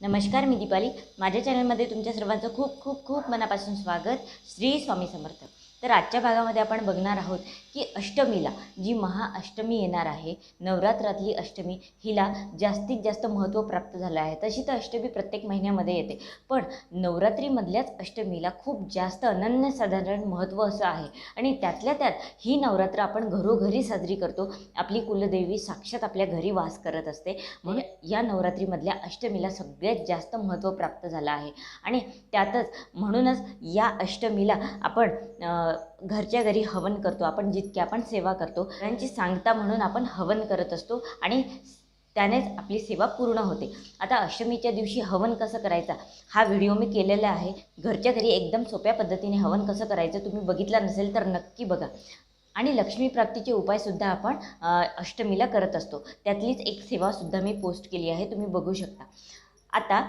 नमस्कार, मी दीपाली. माझ्या चॅनलमध्ये तुमच्या सर्वांचं खूप खूप खूप मनापासून स्वागत. श्री स्वामी समर्थ. तर आजच्या भागामध्ये आपण बघणार आहोत की अष्टमीला जी महाअष्टमी येणार आहे, नवरात्रातली अष्टमी, हिला जास्तीत जास्त महत्त्व प्राप्त झालं आहे. तशी तर अष्टमी प्रत्येक महिन्यामध्ये येते, पण नवरात्रीमधल्याच अष्टमीला खूप जास्त अनन्यसाधारण महत्त्व असं आहे. आणि त्यातल्या त्यात ही नवरात्र आपण घरोघरी साजरी करतो. आपली कुलदेवी साक्षात आपल्या घरी वास करत असते, म्हणून या नवरात्रीमधल्या अष्टमीला सगळ्यात जास्त महत्त्व प्राप्त झालं आहे. आणि त्यातच म्हणूनच या अष्टमीला आपण घरच्या घरी हवन करतो. आपण जितकी आपण सेवा करतो त्यांची सांगता म्हणून आपण हवन करत असतो आणि त्यानेच आपली सेवा पूर्ण होते. आता अष्टमीच्या दिवशी हवन कसं करायचा हा व्हिडिओ मी केलेला आहे. घरच्या घरी एकदम सोप्या पद्धतीने हवन कसं करायचं तुम्ही बघितला नसेल तर नक्की बघा. आणि लक्ष्मी प्राप्तीचे उपायसुद्धा आपण अष्टमीला करत असतो. त्यातलीच एक सेवासुद्धा मी पोस्ट केली आहे, तुम्ही बघू शकता. आता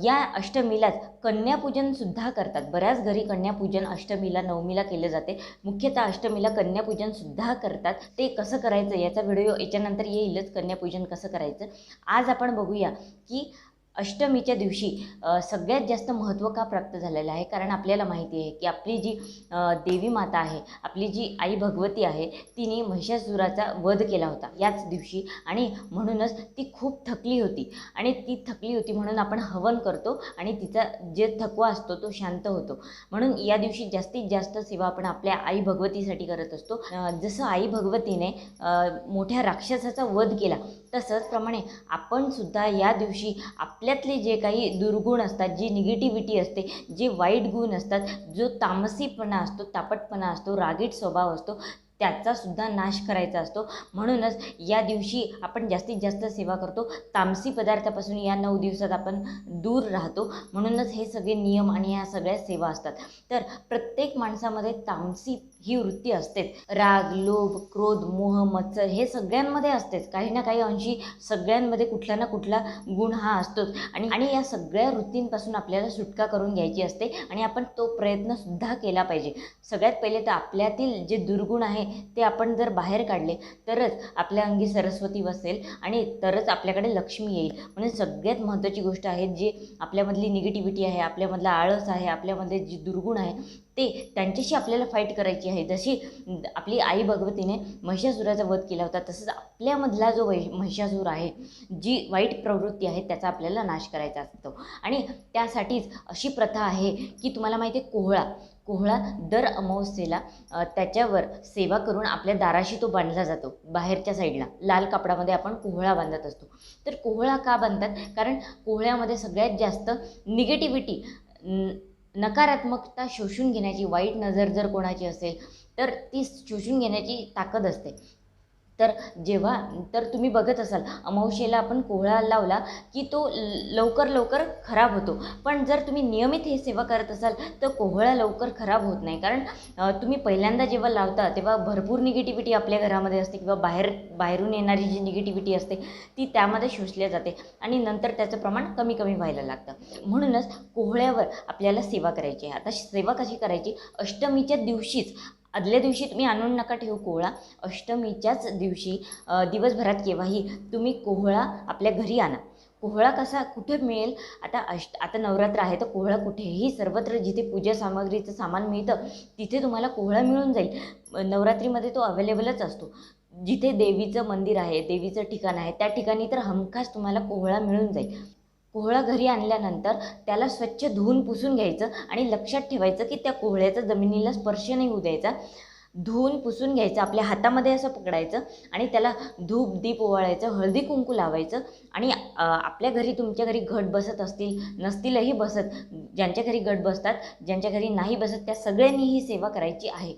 या अष्टमीलाच कन्यापूजनसुद्धा करतात. बऱ्याच घरी कन्यापूजन अष्टमीला नवमीला केलं जाते. मुख्यतः अष्टमीला कन्यापूजनसुद्धा करतात. ते कसं करायचं याचा व्हिडिओ याच्यानंतर येईलच. कन्यापूजन कसं करायचं आज आपण बघूया की अष्टमीच्या दिवशी सगळ्यात जास्त महत्त्व का प्राप्त झालेलं आहे. कारण आपल्याला माहिती आहे की आपली जी देवी माता आहे, आपली जी आई भगवती आहे, तिने महिषासुराचा वध केला होता याच दिवशी. आणि म्हणूनच ती खूप थकली होती आणि ती थकली होती म्हणून आपण हवन करतो आणि तिचा जे थकवा असतो तो शांत होतो. म्हणून या दिवशी जास्तीत जास्त सेवा आपण आपल्या आई भगवतीसाठी करत असतो. जसं आई भगवतीने मोठ्या राक्षसाचा वध केला तसंच प्रमाणे आपण सुद्धा या दिवशी आपल्यातले जे काही दुर्गुण असतात, जी निगेटिव्हिटी असते, जे वाईट गुण असतात, जो तामसीपणा असतो, तापटपणा असतो, रागीट स्वभाव असतो, त्याचासुद्धा नाश करायचा असतो. म्हणूनच या दिवशी आपण जास्तीत जास्त सेवा करतो. तामसी पदार्थापासून या 9 दिवसात आपण दूर राहतो. म्हणूनच हे सगळे नियम आणि ह्या सगळ्या सेवा असतात. तर प्रत्येक माणसामध्ये तामसी ही वृत्ती असतेच. राग, लोभ, क्रोध, मोह, मत्सर हे सगळ्यांमध्ये असतेच. काही ना काही अंशी सगळ्यांमध्ये कुठला ना कुठला गुण हा असतोच. आणि या सगळ्या वृत्तींपासून आपल्याला सुटका करून घ्यायची असते आणि आपण तो प्रयत्नसुद्धा केला पाहिजे. सगळ्यात पहिले तर आपल्यातील जे दुर्गुण आहे ते आपण जर बाहेर काढले तरच आपल्या अंगी सरस्वती वसेल आणि तरच आपल्याकडे लक्ष्मी येईल. म्हणून सगळ्यात महत्त्वाची गोष्ट आहे, जे आपल्यामधली निगेटिव्हिटी आहे, आपल्यामधला आळस आहे, आपल्यामध्ये जे दुर्गुण आहे ते त्यांच्याशी आपल्याला फाईट करायची आहे. जशी आपली आई भगवतीने महिषासुराचा वध केला होता तसंच आपल्यामधला जो महिषासूर आहे, जी वाईट प्रवृत्ती आहे त्याचा आपल्याला नाश करायचा असतो. आणि त्यासाठीच अशी प्रथा आहे की तुम्हाला माहिती आहे कोहळा दर अमावस्येला त्याच्यावर सेवा करून आपल्या दाराशी तो बांधला जातो. बाहेरच्या साईडला लाल कापडामध्ये आपण कोहळा बांधत असतो. तर कोहळा का बांधतात? कारण कोहळ्यामध्ये सगळ्यात जास्त निगेटिव्हिटी, नकारात्मकता शोषून घेण्याची, वाईट नजर जर कोणाची असेल तर ती शोषून घेण्याची ताकद असते. तर तुम्ही बघत असाल अमावस्येला आपण कोहळा लावला की तो लवकर खराब होतो. पण जर तुम्ही नियमित हे सेवा करत असाल तर कोहळा लवकर खराब होत नाही. कारण तुम्ही पहिल्यांदा जेव्हा लावता तेव्हा भरपूर निगेटिव्हिटी आपल्या घरामध्ये असते किंवा बाहेरून येणारी जी निगेटिव्हिटी असते ती त्यामध्ये शोषल्या जाते आणि नंतर त्याचं प्रमाण कमी व्हायला लागतं. म्हणूनच कोहळ्यावर आपल्याला सेवा करायची आहे. आता सेवा कशी करायची? अष्टमीच्या दिवशीच, आदल्या दिवशी तुम्ही आणून नका ठेवू कोहळा. अष्टमीच्याच दिवशी दिवसभरात केव्हाही तुम्ही कोहळा आपल्या घरी आणा. कोहळा कसा कुठे मिळेल? आता नवरात्र आहे तर कोहळा कुठेही सर्वत्र जिथे पूजा सामग्रीचं सामान मिळतं तिथे तुम्हाला कोहळा मिळून जाईल. नवरात्रीमध्ये तो अवेलेबलच असतो. जिथे देवीचं मंदिर आहे, देवीचं ठिकाण आहे, त्या ठिकाणी तर हमखास तुम्हाला कोहळा मिळून जाईल. कोहळा घरी आणल्यानंतर त्याला स्वच्छ धुवून पुसून घ्यायचं आणि लक्षात ठेवायचं की त्या कोहळ्याचा जमिनीला स्पर्श नाही होऊ द्यायचा. धुवून पुसून घ्यायचं, आपल्या हातामध्ये असं पकडायचं आणि त्याला धूप दीप ओवाळायचं, हळदी कुंकू लावायचं. आणि आपल्या घरी, तुमच्या घरी घट बसत असतील, नसतीलही बसत, ज्यांच्या घरी घट बसतात, ज्यांच्या घरी नाही बसत त्या सगळ्यांनी ही सेवा करायची आहे.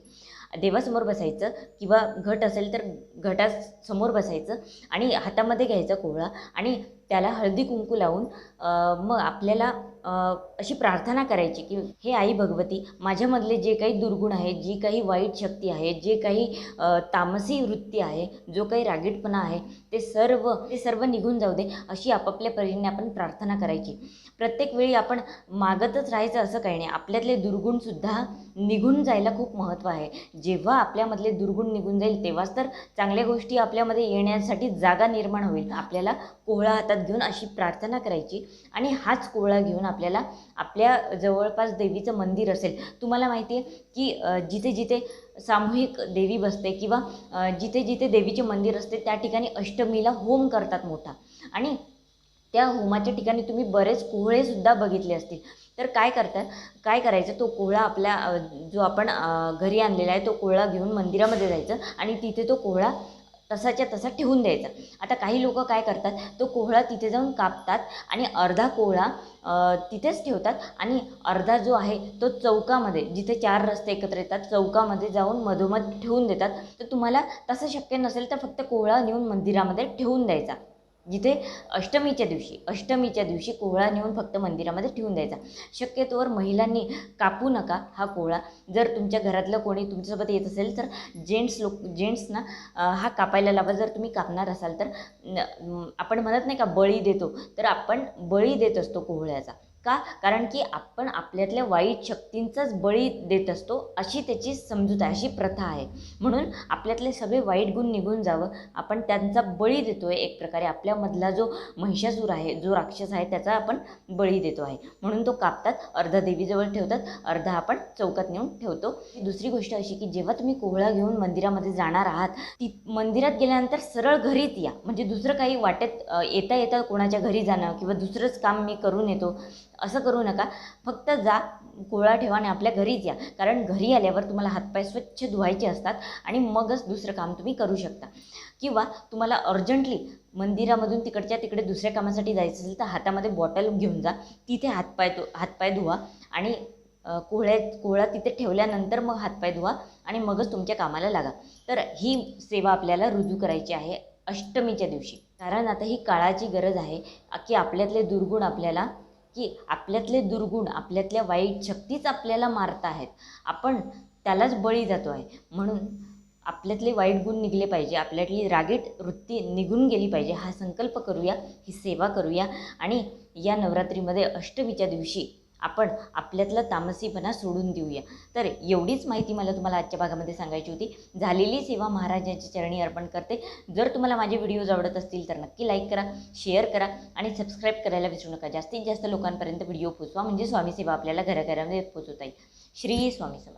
देवासमोर बसायचं किंवा घट असेल तर घटासमोर बसायचं आणि हातामध्ये घ्यायचा कोहळा आणि त्याला हळदी कुंकू लावून मग आपल्याला अशी प्रार्थना करायची की हे आई भगवती, माझ्यामधले जे काही दुर्गुण आहे, जी काही वाईट शक्ती आहे, जे काही तामसी वृत्ती आहे, जो काही रागीटपणा आहे ते सर्व निघून जाऊ दे, अशी आपापल्या परीने आपण प्रार्थना करायची. प्रत्येक वेळी आपण मागतच राहायचं असं काही नाही. आपल्यातले दुर्गुणसुद्धा निघून जायला खूप महत्त्व आहे. जेव्हा आपल्यामधले दुर्गुण निघून जाईल तेव्हाच तर चांगल्या गोष्टी आपल्यामध्ये येण्यासाठी जागा निर्माण होईल. आपल्याला कोहळा हातात हातात घेऊन अशी प्रार्थना करायची आणि हाच कोहळा घेऊन आपल्याला आपल्या जवळपास देवीचं मंदिर असेल, तुम्हाला माहिती आहे की जिथे जिथे सामूहिक देवी बसते किंवा जिथे जिथे देवीचे मंदिर असते त्या ठिकाणी अष्टमीला होम करतात मोठा, आणि त्या होमाच्या ठिकाणी तुम्ही बरेच कोहळेसुद्धा बघितले असतील. तर काय करायचं, तो कोहळा आपल्या जो आपण घरी आणलेला आहे तो कोहळा घेऊन मंदिरामध्ये जायचं आणि तिथे तो कोहळा तसाच्या तसा ठेवून द्यायचा. आता काही लोक काय करतात, तो कोहळा तिथे जाऊन कापतात आणि अर्धा कोहळा तिथेच ठेवतात आणि अर्धा जो आहे तो चौकामध्ये, जिथे 4 रस्ते एकत्र येतात, चौकामध्ये जाऊन मधोमध ठेवून देतात. तर तुम्हाला तसं शक्य नसेल तर फक्त कोहळा नेऊन मंदिरामध्ये ठेवून द्यायचा. जिथे अष्टमीच्या दिवशी कोहळा नेऊन फक्त मंदिरामध्ये ठेवून द्यायचा. शक्यतोवर महिलांनी कापू नका हा कोहळा. जर तुमच्या घरातलं कोणी तुमच्यासोबत येत असेल तर जेंट्सना हा कापायला लावा. जर तुम्ही कापणार असाल तर आपण म्हणत नाही का बळी देतो, तर आपण बळी देत असतो कोहळ्याचा. का? कारण की आपण आपल्यातल्या वाईट शक्तींचाच बळी देत असतो, अशी त्याची समजूत आहे, अशी प्रथा आहे. म्हणून आपल्यातले सगळे वाईट गुण निघून जावं, आपण त्यांचा बळी देतो आहे. एक प्रकारे आपल्यामधला जो महिषासूर आहे, जो राक्षस आहे, त्याचा आपण बळी देतो आहे. म्हणून तो कापतात, अर्धा देवीजवळ ठेवतात, अर्धा आपण चौकात नेऊन ठेवतो. दुसरी गोष्ट अशी की जेव्हा तुम्ही कोहळा घेऊन मंदिरामध्ये जाणार आहात, ती मंदिरात गेल्यानंतर सरळ घरीच या. म्हणजे दुसरं काही वाटेत येता येता कोणाच्या घरी जाणं किंवा दुसरंच काम मी करून येतो असं करू नका. फक्त जा, कोहळा ठेवा आणि आपल्या घरीच या. कारण घरी आल्यावर तुम्हाला हातपाय स्वच्छ धुवायचे असतात आणि मगच दुसरं काम तुम्ही करू शकता. किंवा तुम्हाला अर्जंटली मंदिरामधून तिकडच्या तिकडे दुसऱ्या कामासाठी जायचं असेल तर हातामध्ये बॉटल घेऊन जा, तिथे हातपाय धुवा आणि कोहळा तिथे ठेवल्यानंतर मग हातपाय धुवा आणि मगच तुमच्या कामाला लागा. तर ही सेवा आपल्याला रुजू करायची आहे अष्टमीच्या दिवशी. कारण आता ही काळाची गरज आहे की आपल्यातले दुर्गुण, आपल्यातल्या वाईट शक्तीच आपल्याला मारत आहेत. आपण त्यालाच बळी जातो आहे. म्हणून आपल्यातले वाईट गुण निघले पाहिजे, आपल्यातली रागीट वृत्ती निघून गेली पाहिजे. हा संकल्प करूया, ही सेवा करूया आणि या नवरात्रीमध्ये अष्टमीच्या दिवशी आपण आपल्यातला तामसीपणा सोडून देऊया. तर एवढीच माहिती मला तुम्हाला आजच्या भागामध्ये सांगायची होती. झालेली सेवा महाराजांच्या चरणी अर्पण करते. जर तुम्हाला माझे व्हिडिओज आवडत असतील तर नक्की लाईक करा, शेअर करा आणि सबस्क्राईब करायला विसरू नका. जास्तीत जास्त लोकांपर्यंत व्हिडिओ पोचवा, म्हणजे स्वामी सेवा आपल्याला घराघरामध्ये पोचवता येईल. श्री स्वामी समर्थ.